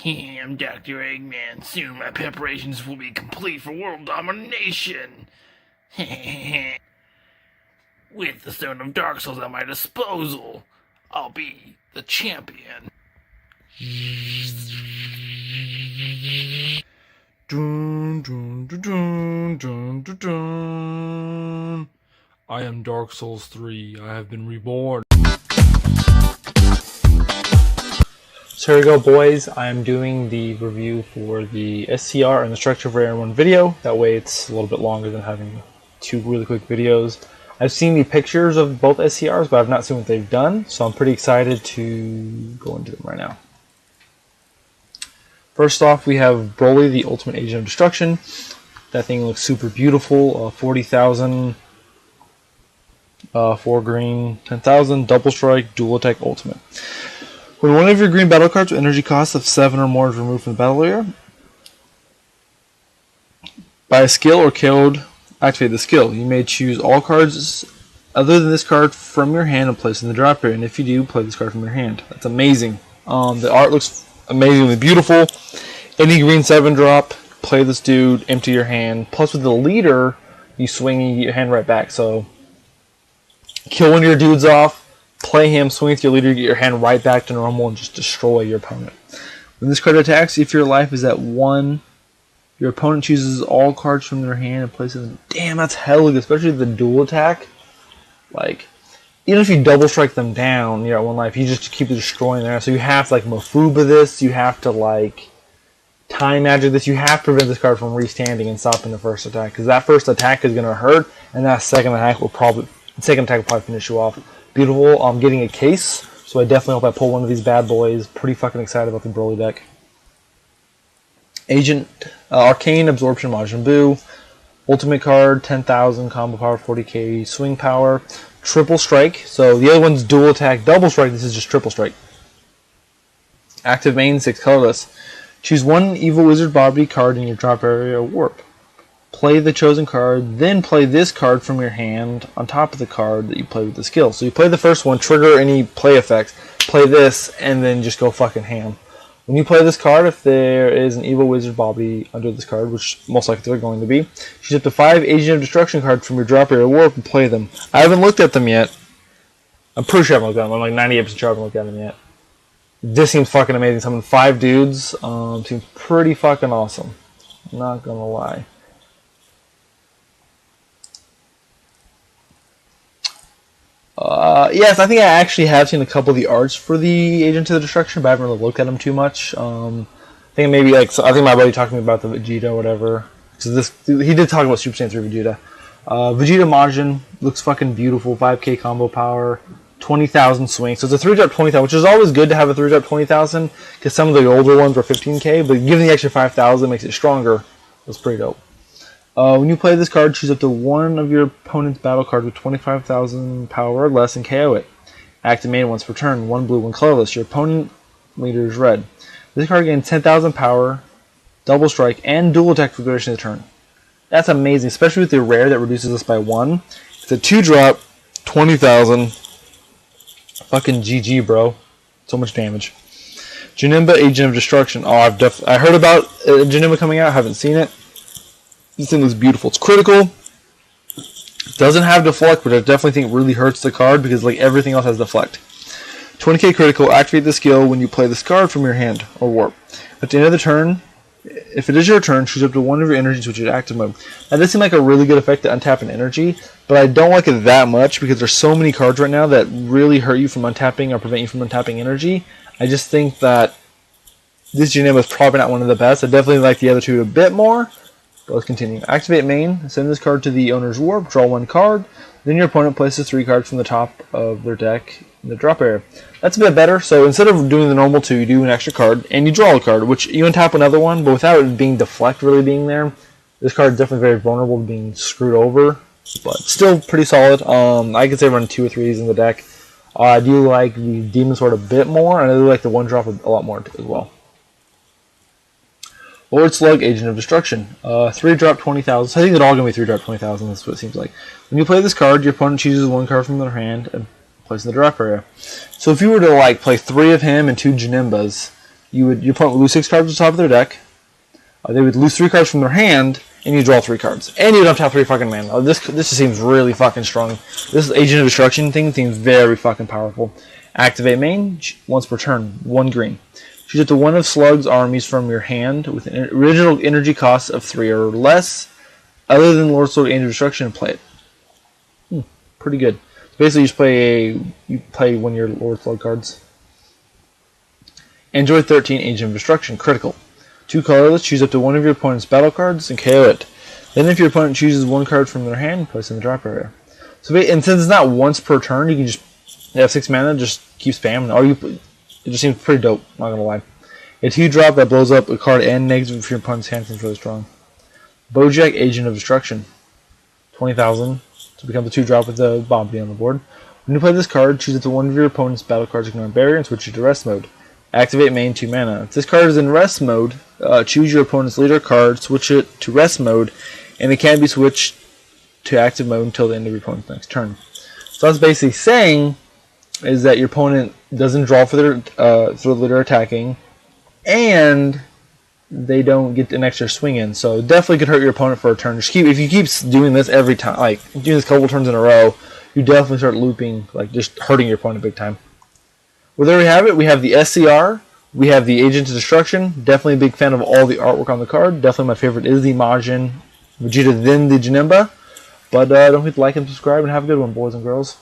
I'm Dr. Eggman. Soon my preparations will be complete for world domination. With the Stone of Dark Souls at my disposal, I'll be the champion. Dun, dun, dun, dun, dun, dun, dun. I am Dark Souls 3. I have been reborn. So here we go, boys. I am doing the review for the SCR and the Structure of Rare in one video. That way it's a little bit longer than having two really quick videos. I've seen the pictures of both SCRs, but I've not seen what they've done, so I'm pretty excited to go into them right now. First off, we have Broly, the Ultimate Agent of Destruction. That thing looks super beautiful. 40,000, 4 green, 10,000, double strike, dual attack, ultimate. When one of your green battle cards with energy cost of 7 or more is removed from the battle area, by a skill or KO'd, activate the skill. You may choose all cards other than this card from your hand and place in the drop area. And if you do, play this card from your hand. That's amazing. The art looks amazingly beautiful. Any green 7 drop, play this dude, empty your hand. Plus with the leader, you swing and you get your hand right back. So kill one of your dudes off, play him, swing with your leader, get your hand right back to normal, and just destroy your opponent. When this card attacks, if your life is at 1, your opponent chooses all cards from their hand and places them. Damn, that's hella good, especially the dual attack. Like, even if you double strike them down, you're at 1 life, you just keep destroying there. So you have to, like, Mofuba this, you have to, like, time magic this, you have to prevent this card from restanding and stopping the first attack, because that first attack is going to hurt, and that second attack will probably finish you off. Beautiful. I'm getting a case, so I definitely hope I pull one of these bad boys. Pretty fucking excited about the Broly deck. Agent, Arcane Absorption Majin Buu. Ultimate card, 10,000, combo power, 40k, swing power, triple strike. So the other one's dual attack, double strike. This is just triple strike. Active main, 6 colorless. Choose one Evil Wizard Bobby card in your drop area or warp. Play the chosen card, then play this card from your hand on top of the card that you played with the skill. So you play the first one, trigger any play effects, play this, and then just go fucking ham. When you play this card, if there is an Evil Wizard Bobby under this card, which most likely they're going to be, choose up to 5 Agent of Destruction cards from your drop area warp and play them. I haven't looked at them yet. I'm pretty sure I haven't looked at them. I'm like 98% sure I haven't looked at them yet. This seems fucking amazing. Summon 5 dudes. Seems pretty fucking awesome. Not gonna lie. Yes, I think I actually have seen a couple of the arts for the Agent of the Destruction, but I haven't really looked at them too much. I think maybe I think my buddy talked to me about the Vegeta or whatever. So he did talk about Super Saiyan 3 Vegeta. Vegeta Majin looks fucking beautiful. 5k combo power, 20,000 swing. So it's a 3-drop 20,000, which is always good to have a 3-drop 20,000 because some of the older ones were 15k, but giving the extra 5,000 makes it stronger. That's pretty dope. When you play this card, choose up to one of your opponent's battle cards with 25,000 power or less and KO it. Active main once per turn, 1 blue, 1 colorless. Your opponent leader is red. This card gains 10,000 power, double strike, and dual attack for the duration of the turn. That's amazing, especially with the rare that reduces this by 1. It's a 2-drop, 20,000. Fucking GG, bro. So much damage. Janemba, Agent of Destruction. Oh, I heard about Janemba coming out. I haven't seen it. This thing looks beautiful. It's critical. Doesn't have deflect, but I definitely think really hurts the card because like everything else has deflect. 20k critical. Activate the skill when you play this card from your hand or warp. At the end of the turn, if it is your turn, choose up to one of your energies which is active mode. Now this seems like a really good effect to untap an energy, but I don't like it that much because there's so many cards right now that really hurt you from untapping or prevent you from untapping energy. I just think that this Janemba is probably not one of the best. I definitely like the other two a bit more. But let's continue. Activate main. Send this card to the owner's warp. Draw 1 card. Then your opponent places 3 cards from the top of their deck in the drop area. That's a bit better. So instead of doing the normal 2, you do an extra card and you draw a card, which you untap another one, but without it being deflect really being there. This card is definitely very vulnerable to being screwed over, but still pretty solid. I could say run 2 or 3 of these in the deck. I do like the Demon Sword a bit more, and I do like the 1-drop a lot more as well. Lord Slug, Agent of Destruction. 3-drop 20,000. So I think they're all going to be 3-drop 20,000. That's what it seems like. When you play this card, your opponent chooses 1 card from their hand and places in the drop area. So if you were to like play 3 of him and 2 Janembas, your opponent would lose 6 cards to the top of their deck. They would lose 3 cards from their hand, and you draw 3 cards. And you don't have 3 fucking mana. This just seems really fucking strong. This Agent of Destruction thing seems very fucking powerful. Activate main, once per turn, 1 green. Choose up to 1 of Slug's armies from your hand with an original energy cost of 3 or less, other than Lord Slug Agent of Destruction, and play it. Pretty good. So basically, you play one of your Lord Slug cards. Enjoy 13 Agent of Destruction, critical. 2 colorless, choose up to 1 of your opponent's battle cards and KO it. Then if your opponent chooses 1 card from their hand, place it in the drop area. So, and since it's not once per turn, you can just have 6 mana, just keep spamming. It just seems pretty dope, not gonna lie. A 2-drop that blows up a card and negative if your opponent's hand seems really strong. Bojack, Agent of Destruction. 20,000 to become the 2-drop with the Bombay on the board. When you play this card, choose up to 1 of your opponent's battle cards ignore barrier and switch it to rest mode. Activate main 2 mana. If this card is in rest mode, choose your opponent's leader card, switch it to rest mode, and it can be switched to active mode until the end of your opponent's next turn. So that's basically saying is that your opponent doesn't draw for the leader attacking, and they don't get an extra swing in. So definitely could hurt your opponent for a turn. If you keep doing this every time, like doing this a couple turns in a row, you definitely start looping, like just hurting your opponent big time. Well, there we have it. We have the SCR. We have the Agent of Destruction. Definitely a big fan of all the artwork on the card. Definitely my favorite is the Majin Vegeta, then the Janemba. But don't forget to like and subscribe, and have a good one, boys and girls.